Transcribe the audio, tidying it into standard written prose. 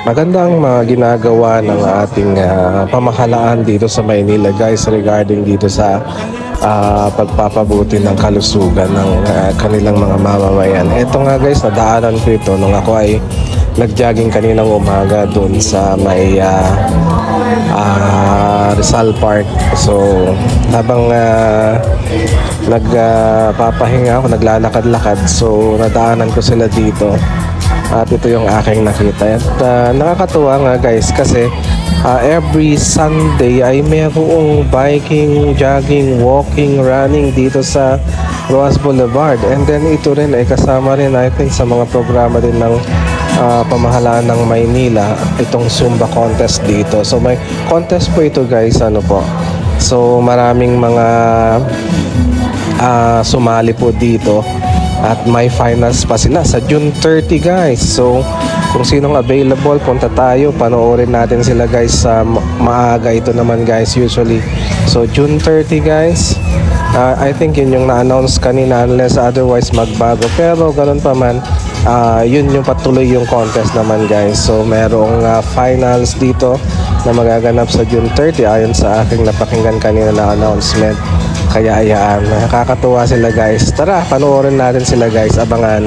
Magandang mga ginagawa ng ating pamahalaan dito sa Maynila guys regarding dito sa pagpapabuti ng kalusugan ng kanilang mga mamamayan. Ito nga guys, nadaanan ko ito nung ako ay nag-jogging kaninang umaga doon sa may Rizal Park. So habang nagpapahinga ako, naglalakad-lakad, so nadaanan ko sila dito. At ito yung aking nakita. At nakakatuwa nga guys kasi every Sunday ay mayroong biking, jogging, walking, running dito sa Roas Boulevard. And then ito rin ay kasama rin I think sa mga programa din ng pamahalaan ng Maynila, itong Zumba contest dito. So may contest po ito guys, ano po. So maraming mga sumali po dito. At may finals pa sila sa June 30 guys. So kung sinong available, punta tayo, panoorin natin sila guys sa maaga ito naman guys usually. So June 30 guys, I think yun yung na-announce kanina unless otherwise magbago. Pero ganun pa man, yun yung patuloy yung contest naman guys. So merong finals dito na magaganap sa June 30 ayon sa aking napakinggan kanina na announcement. Kaya ayan, nakakatuwa sila guys. Tara, panoorin natin sila guys, abangan.